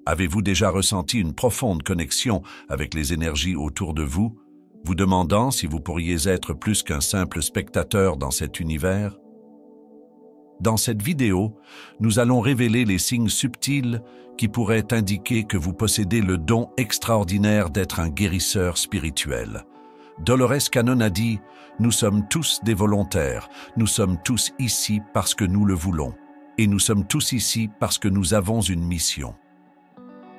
Avez-vous déjà ressenti une profonde connexion avec les énergies autour de vous, vous demandant si vous pourriez être plus qu'un simple spectateur dans cet univers? Dans cette vidéo, nous allons révéler les signes subtils qui pourraient indiquer que vous possédez le don extraordinaire d'être un guérisseur spirituel. Dolores Cannon a dit « Nous sommes tous des volontaires, nous sommes tous ici parce que nous le voulons, et nous sommes tous ici parce que nous avons une mission. »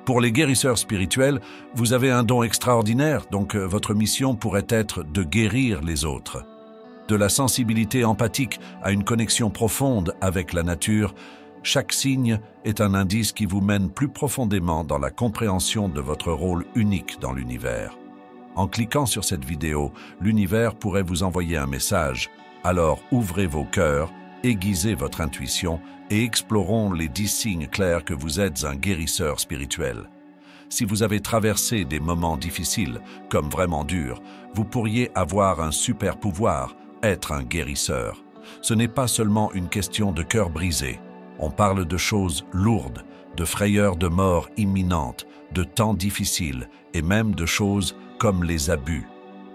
Pour les guérisseurs spirituels, vous avez un don extraordinaire, donc votre mission pourrait être de guérir les autres. De la sensibilité empathique à une connexion profonde avec la nature, chaque signe est un indice qui vous mène plus profondément dans la compréhension de votre rôle unique dans l'univers. En cliquant sur cette vidéo, l'univers pourrait vous envoyer un message. Alors ouvrez vos cœurs, aiguisez votre intuition et explorons les 10 signes clairs que vous êtes un guérisseur spirituel. Si vous avez traversé des moments difficiles, comme vraiment durs, vous pourriez avoir un super pouvoir, être un guérisseur. Ce n'est pas seulement une question de cœur brisé. On parle de choses lourdes, de frayeurs de mort imminente, de temps difficiles et même de choses comme les abus.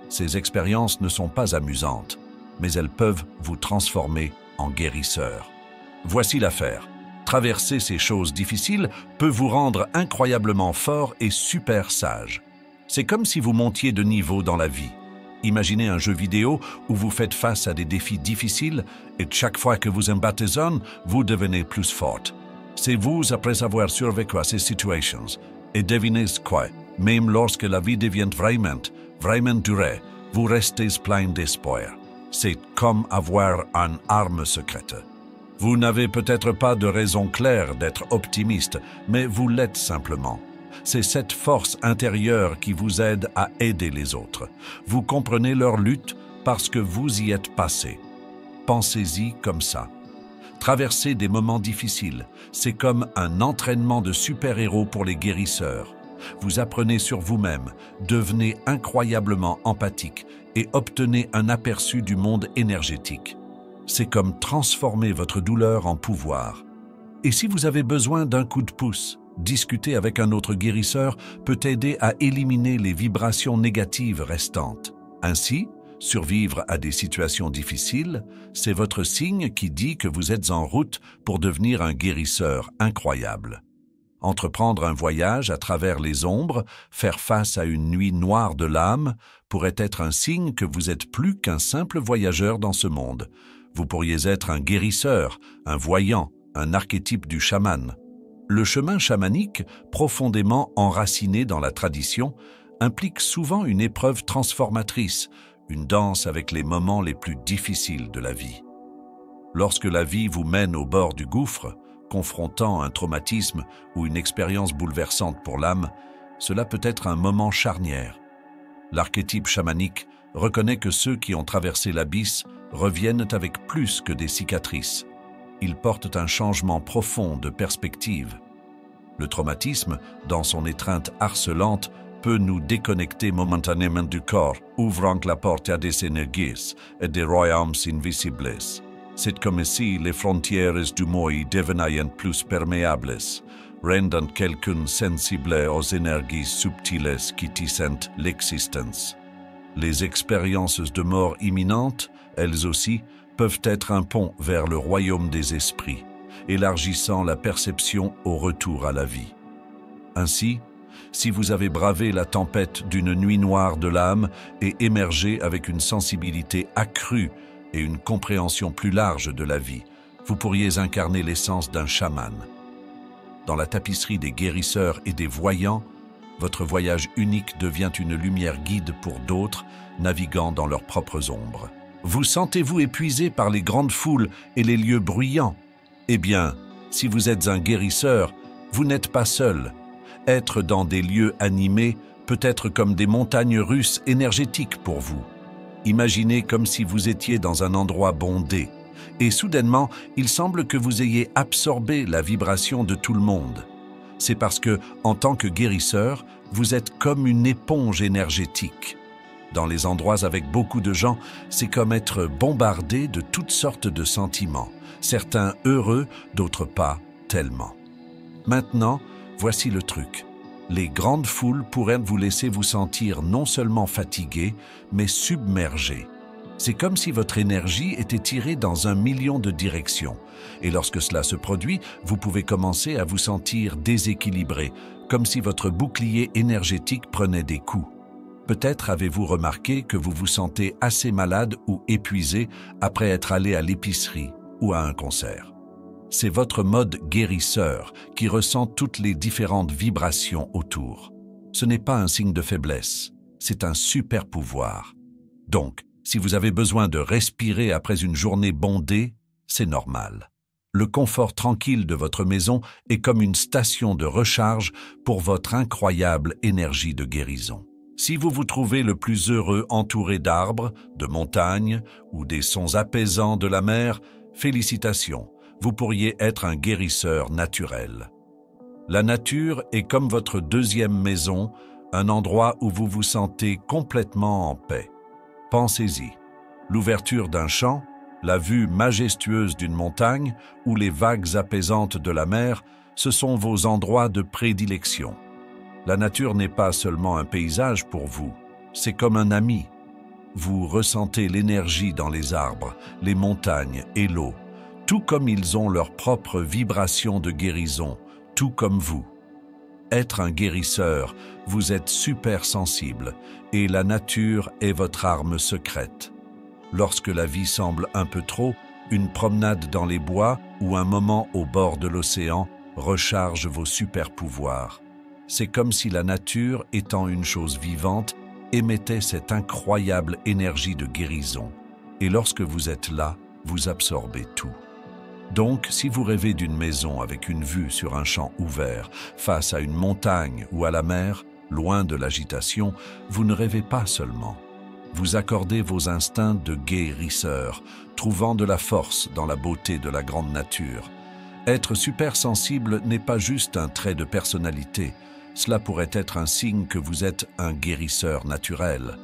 Ces expériences ne sont pas amusantes, mais elles peuvent vous transformer en guérisseur. Voici l'affaire. Traverser ces choses difficiles peut vous rendre incroyablement fort et super sage. C'est comme si vous montiez de niveau dans la vie. Imaginez un jeu vidéo où vous faites face à des défis difficiles et chaque fois que vous en battez un, vous devenez plus forte. C'est vous, après avoir survécu à ces situations. Et devinez quoi? Même lorsque la vie devient vraiment dure, vous restez plein d'espoir. C'est comme avoir une arme secrète. Vous n'avez peut-être pas de raison claire d'être optimiste, mais vous l'êtes simplement. C'est cette force intérieure qui vous aide à aider les autres. Vous comprenez leur lutte parce que vous y êtes passé. Pensez-y comme ça. Traverser des moments difficiles, c'est comme un entraînement de super-héros pour les guérisseurs. Vous apprenez sur vous-même, devenez incroyablement empathique et obtenez un aperçu du monde énergétique. C'est comme transformer votre douleur en pouvoir. Et si vous avez besoin d'un coup de pouce, discuter avec un autre guérisseur peut aider à éliminer les vibrations négatives restantes. Ainsi, survivre à des situations difficiles, c'est votre signe qui dit que vous êtes en route pour devenir un guérisseur incroyable. Entreprendre un voyage à travers les ombres, faire face à une nuit noire de l'âme, pourrait être un signe que vous êtes plus qu'un simple voyageur dans ce monde. Vous pourriez être un guérisseur, un voyant, un archétype du chaman. Le chemin chamanique, profondément enraciné dans la tradition, implique souvent une épreuve transformatrice, une danse avec les moments les plus difficiles de la vie. Lorsque la vie vous mène au bord du gouffre, confrontant un traumatisme ou une expérience bouleversante pour l'âme, cela peut être un moment charnière. L'archétype chamanique reconnaît que ceux qui ont traversé l'abysse reviennent avec plus que des cicatrices. Ils portent un changement profond de perspective. Le traumatisme, dans son étreinte harcelante, peut nous déconnecter momentanément du corps, ouvrant la porte à des énergies et des royaumes invisibles. C'est comme si les frontières du moi devenaient plus perméables, rendant quelqu'un sensible aux énergies subtiles qui tissent l'existence. Les expériences de mort imminente, elles aussi, peuvent être un pont vers le royaume des esprits, élargissant la perception au retour à la vie. Ainsi, si vous avez bravé la tempête d'une nuit noire de l'âme et émergé avec une sensibilité accrue et une compréhension plus large de la vie, vous pourriez incarner l'essence d'un chaman. Dans la tapisserie des guérisseurs et des voyants, votre voyage unique devient une lumière guide pour d'autres, naviguant dans leurs propres ombres. Vous sentez-vous épuisé par les grandes foules et les lieux bruyants? Eh bien, si vous êtes un guérisseur, vous n'êtes pas seul. Être dans des lieux animés peut être comme des montagnes russes énergétiques pour vous. Imaginez comme si vous étiez dans un endroit bondé, et soudainement, il semble que vous ayez absorbé la vibration de tout le monde. C'est parce que, en tant que guérisseur, vous êtes comme une éponge énergétique. Dans les endroits avec beaucoup de gens, c'est comme être bombardé de toutes sortes de sentiments, certains heureux, d'autres pas tellement. Maintenant, Voici le truc. Les grandes foules pourraient vous laisser vous sentir non seulement fatigué, mais submergé. C'est comme si votre énergie était tirée dans 1 million de directions. Et lorsque cela se produit, vous pouvez commencer à vous sentir déséquilibré, comme si votre bouclier énergétique prenait des coups. Peut-être avez-vous remarqué que vous vous sentez assez malade ou épuisé après être allé à l'épicerie ou à un concert. C'est votre mode guérisseur qui ressent toutes les différentes vibrations autour. Ce n'est pas un signe de faiblesse, c'est un super pouvoir. Donc, si vous avez besoin de respirer après une journée bondée, c'est normal. Le confort tranquille de votre maison est comme une station de recharge pour votre incroyable énergie de guérison. Si vous vous trouvez le plus heureux entouré d'arbres, de montagnes ou des sons apaisants de la mer, félicitations, vous pourriez être un guérisseur naturel. La nature est comme votre deuxième maison, un endroit où vous vous sentez complètement en paix. Pensez-y, l'ouverture d'un champ, la vue majestueuse d'une montagne ou les vagues apaisantes de la mer, ce sont vos endroits de prédilection. La nature n'est pas seulement un paysage pour vous, c'est comme un ami. Vous ressentez l'énergie dans les arbres, les montagnes et l'eau, tout comme ils ont leur propre vibration de guérison, tout comme vous. Être un guérisseur, vous êtes super sensible et la nature est votre arme secrète. Lorsque la vie semble un peu trop, une promenade dans les bois ou un moment au bord de l'océan recharge vos super pouvoirs. C'est comme si la nature, étant une chose vivante, émettait cette incroyable énergie de guérison. Et lorsque vous êtes là, vous absorbez tout. Donc, si vous rêvez d'une maison avec une vue sur un champ ouvert, face à une montagne ou à la mer, loin de l'agitation, vous ne rêvez pas seulement. Vous accordez vos instincts de guérisseur, trouvant de la force dans la beauté de la grande nature. Être super sensible n'est pas juste un trait de personnalité. Cela pourrait être un signe que vous êtes un guérisseur naturel.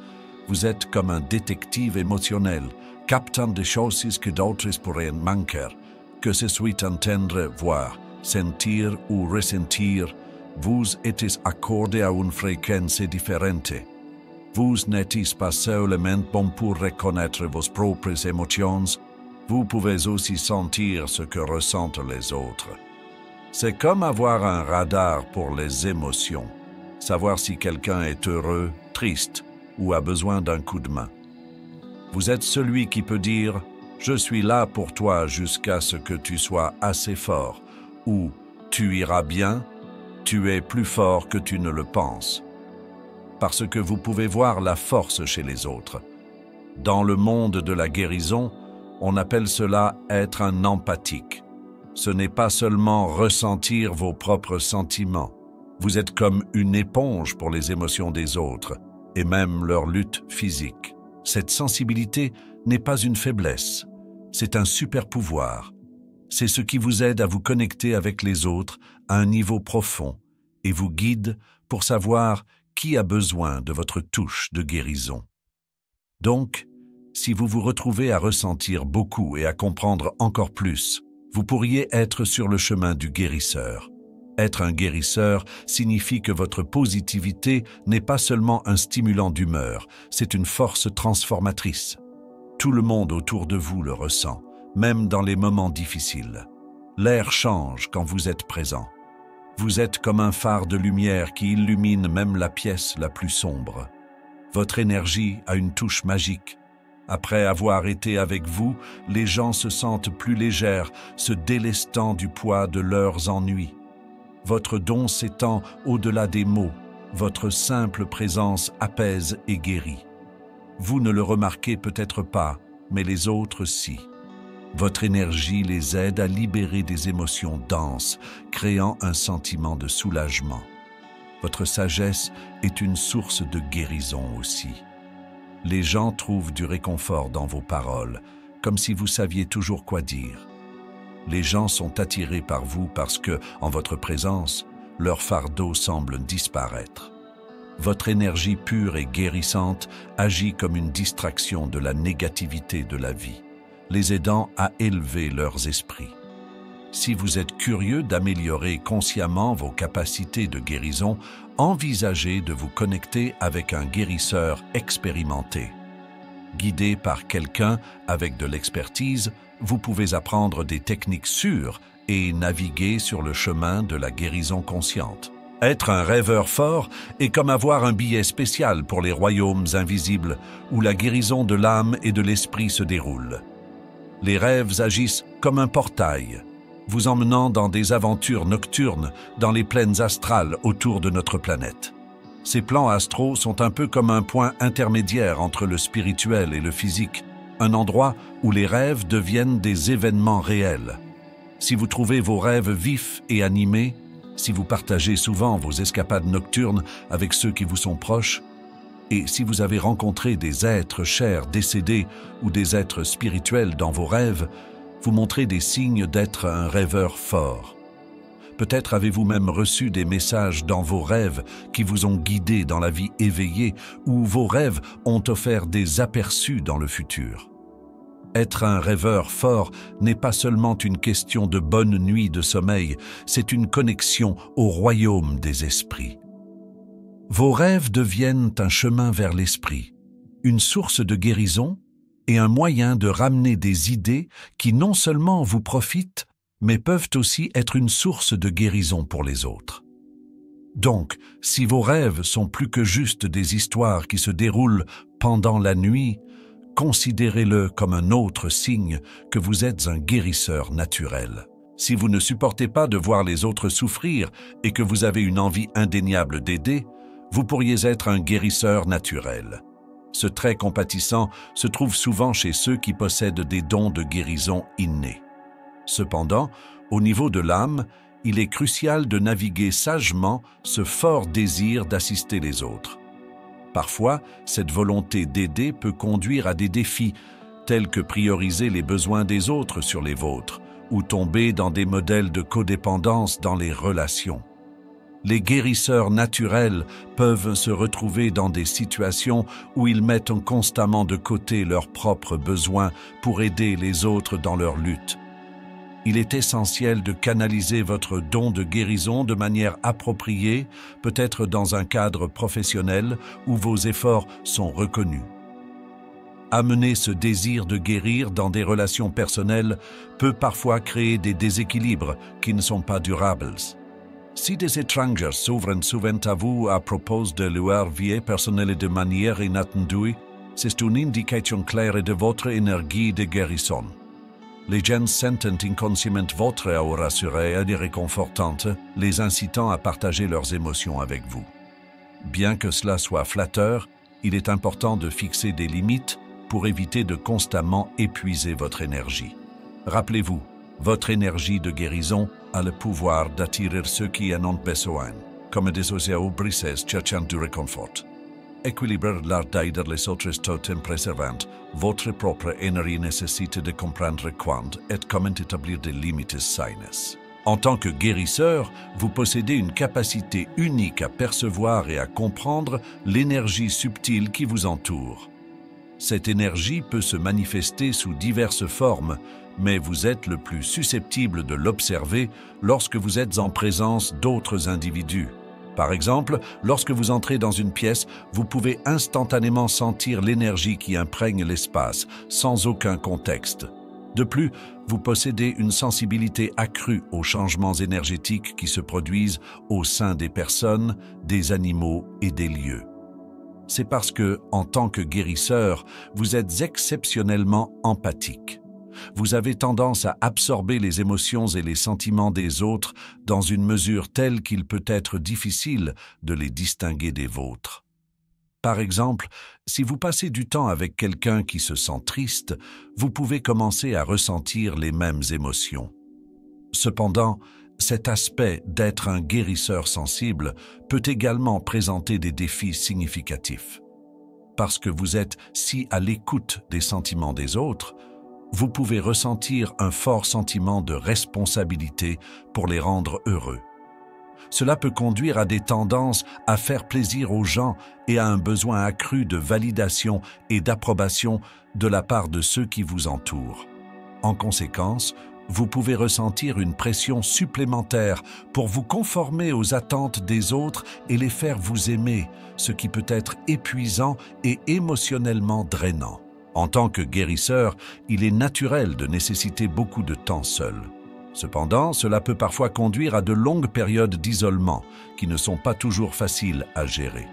Vous êtes comme un détective émotionnel, captant des choses que d'autres pourraient manquer. Que ce soit entendre, voir, sentir ou ressentir, vous êtes accordé à une fréquence différente. Vous n'êtes pas seulement bon pour reconnaître vos propres émotions, vous pouvez aussi sentir ce que ressentent les autres. C'est comme avoir un radar pour les émotions, savoir si quelqu'un est heureux, triste ou a besoin d'un coup de main. Vous êtes celui qui peut dire « Je suis là pour toi jusqu'à ce que tu sois assez fort » ou « Tu iras bien, tu es plus fort que tu ne le penses ». Parce que vous pouvez voir la force chez les autres. Dans le monde de la guérison, on appelle cela être un empathique. Ce n'est pas seulement ressentir vos propres sentiments. Vous êtes comme une éponge pour les émotions des autres et même leur lutte physique. Cette sensibilité n'est pas une faiblesse, c'est un super pouvoir. C'est ce qui vous aide à vous connecter avec les autres à un niveau profond et vous guide pour savoir qui a besoin de votre touche de guérison. Donc, si vous vous retrouvez à ressentir beaucoup et à comprendre encore plus, vous pourriez être sur le chemin du guérisseur. Être un guérisseur signifie que votre positivité n'est pas seulement un stimulant d'humeur, c'est une force transformatrice. Tout le monde autour de vous le ressent, même dans les moments difficiles. L'air change quand vous êtes présent. Vous êtes comme un phare de lumière qui illumine même la pièce la plus sombre. Votre énergie a une touche magique. Après avoir été avec vous, les gens se sentent plus légers, se délestant du poids de leurs ennuis. Votre don s'étend au-delà des mots. Votre simple présence apaise et guérit. Vous ne le remarquez peut-être pas, mais les autres si. Votre énergie les aide à libérer des émotions denses, créant un sentiment de soulagement. Votre sagesse est une source de guérison aussi. Les gens trouvent du réconfort dans vos paroles, comme si vous saviez toujours quoi dire. Les gens sont attirés par vous parce que, en votre présence, leur fardeau semble disparaître. Votre énergie pure et guérissante agit comme une distraction de la négativité de la vie, les aidant à élever leurs esprits. Si vous êtes curieux d'améliorer consciemment vos capacités de guérison, envisagez de vous connecter avec un guérisseur expérimenté. Guidé par quelqu'un avec de l'expertise, vous pouvez apprendre des techniques sûres et naviguer sur le chemin de la guérison consciente. Être un rêveur fort est comme avoir un billet spécial pour les royaumes invisibles où la guérison de l'âme et de l'esprit se déroule. Les rêves agissent comme un portail, vous emmenant dans des aventures nocturnes dans les plaines astrales autour de notre planète. Ces plans astraux sont un peu comme un point intermédiaire entre le spirituel et le physique, un endroit où les rêves deviennent des événements réels. Si vous trouvez vos rêves vifs et animés, si vous partagez souvent vos escapades nocturnes avec ceux qui vous sont proches, et si vous avez rencontré des êtres chers décédés ou des êtres spirituels dans vos rêves, vous montrez des signes d'être un rêveur fort. Peut-être avez-vous même reçu des messages dans vos rêves qui vous ont guidé dans la vie éveillée ou vos rêves ont offert des aperçus dans le futur. Être un rêveur fort n'est pas seulement une question de bonne nuit de sommeil, c'est une connexion au royaume des esprits. Vos rêves deviennent un chemin vers l'esprit, une source de guérison et un moyen de ramener des idées qui non seulement vous profitent, mais peuvent aussi être une source de guérison pour les autres. Donc, si vos rêves sont plus que juste des histoires qui se déroulent pendant la nuit, considérez-le comme un autre signe que vous êtes un guérisseur naturel. Si vous ne supportez pas de voir les autres souffrir et que vous avez une envie indéniable d'aider, vous pourriez être un guérisseur naturel. Ce trait compatissant se trouve souvent chez ceux qui possèdent des dons de guérison innés. Cependant, au niveau de l'âme, il est crucial de naviguer sagement ce fort désir d'assister les autres. Parfois, cette volonté d'aider peut conduire à des défis, tels que prioriser les besoins des autres sur les vôtres, ou tomber dans des modèles de codépendance dans les relations. Les guérisseurs naturels peuvent se retrouver dans des situations où ils mettent constamment de côté leurs propres besoins pour aider les autres dans leur lutte. Il est essentiel de canaliser votre don de guérison de manière appropriée, peut-être dans un cadre professionnel où vos efforts sont reconnus. Amener ce désir de guérir dans des relations personnelles peut parfois créer des déséquilibres qui ne sont pas durables. Si des étrangers s'ouvrent souvent à vous à propos de leur vie personnelle de manière inattendue, c'est une indication claire de votre énergie de guérison. Les gens sentent inconsciemment votre aura rassurée et réconfortante, les incitant à partager leurs émotions avec vous. Bien que cela soit flatteur, il est important de fixer des limites pour éviter de constamment épuiser votre énergie. Rappelez-vous, votre énergie de guérison a le pouvoir d'attirer ceux qui en ont besoin, comme des océans brisés cherchant du réconfort. Équilibrer l'art d'aider les autres tout en préservant votre propre énergie nécessite de comprendre quand et comment établir des limites saines. En tant que guérisseur, vous possédez une capacité unique à percevoir et à comprendre l'énergie subtile qui vous entoure. Cette énergie peut se manifester sous diverses formes, mais vous êtes le plus susceptible de l'observer lorsque vous êtes en présence d'autres individus. Par exemple, lorsque vous entrez dans une pièce, vous pouvez instantanément sentir l'énergie qui imprègne l'espace, sans aucun contexte. De plus, vous possédez une sensibilité accrue aux changements énergétiques qui se produisent au sein des personnes, des animaux et des lieux. C'est parce que, en tant que guérisseur, vous êtes exceptionnellement empathique. Vous avez tendance à absorber les émotions et les sentiments des autres dans une mesure telle qu'il peut être difficile de les distinguer des vôtres. Par exemple, si vous passez du temps avec quelqu'un qui se sent triste, vous pouvez commencer à ressentir les mêmes émotions. Cependant, cet aspect d'être un guérisseur sensible peut également présenter des défis significatifs. Parce que vous êtes si à l'écoute des sentiments des autres, vous pouvez ressentir un fort sentiment de responsabilité pour les rendre heureux. Cela peut conduire à des tendances à faire plaisir aux gens et à un besoin accru de validation et d'approbation de la part de ceux qui vous entourent. En conséquence, vous pouvez ressentir une pression supplémentaire pour vous conformer aux attentes des autres et les faire vous aimer, ce qui peut être épuisant et émotionnellement drainant. En tant que guérisseur, il est naturel de nécessiter beaucoup de temps seul. Cependant, cela peut parfois conduire à de longues périodes d'isolement qui ne sont pas toujours faciles à gérer.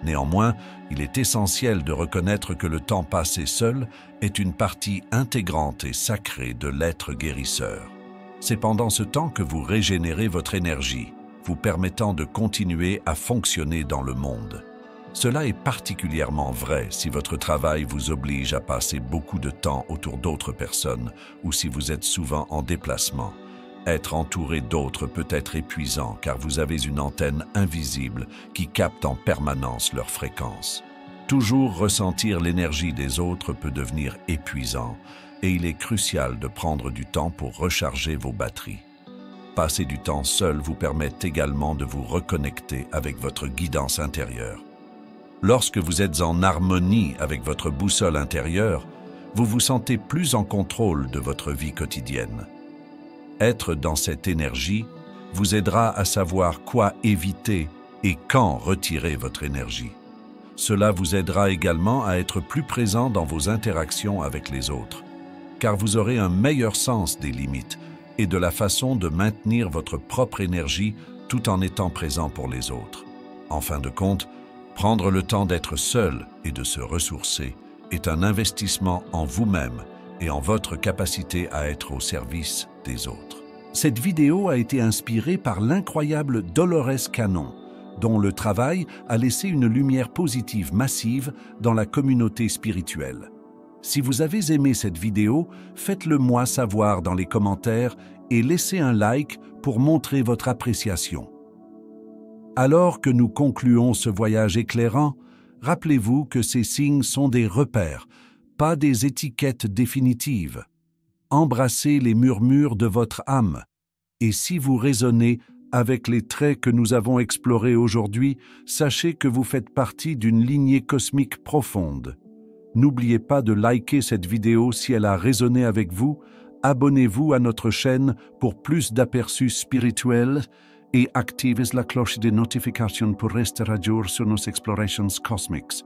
Néanmoins, il est essentiel de reconnaître que le temps passé seul est une partie intégrante et sacrée de l'être guérisseur. C'est pendant ce temps que vous régénérez votre énergie, vous permettant de continuer à fonctionner dans le monde. Cela est particulièrement vrai si votre travail vous oblige à passer beaucoup de temps autour d'autres personnes ou si vous êtes souvent en déplacement. Être entouré d'autres peut être épuisant car vous avez une antenne invisible qui capte en permanence leur fréquence. Toujours ressentir l'énergie des autres peut devenir épuisant et il est crucial de prendre du temps pour recharger vos batteries. Passer du temps seul vous permet également de vous reconnecter avec votre guidance intérieure. Lorsque vous êtes en harmonie avec votre boussole intérieure, vous vous sentez plus en contrôle de votre vie quotidienne. Être dans cette énergie vous aidera à savoir quoi éviter et quand retirer votre énergie. Cela vous aidera également à être plus présent dans vos interactions avec les autres, car vous aurez un meilleur sens des limites et de la façon de maintenir votre propre énergie tout en étant présent pour les autres. En fin de compte, prendre le temps d'être seul et de se ressourcer est un investissement en vous-même et en votre capacité à être au service des autres. Cette vidéo a été inspirée par l'incroyable Dolores Cannon, dont le travail a laissé une lumière positive massive dans la communauté spirituelle. Si vous avez aimé cette vidéo, faites-le moi savoir dans les commentaires et laissez un like pour montrer votre appréciation. Alors que nous concluons ce voyage éclairant, rappelez-vous que ces signes sont des repères, pas des étiquettes définitives. Embrassez les murmures de votre âme. Et si vous résonnez avec les traits que nous avons explorés aujourd'hui, sachez que vous faites partie d'une lignée cosmique profonde. N'oubliez pas de liker cette vidéo si elle a résonné avec vous, abonnez-vous à notre chaîne pour plus d'aperçus spirituels et activez la cloche de notification pour rester à jour sur nos explorations cosmiques.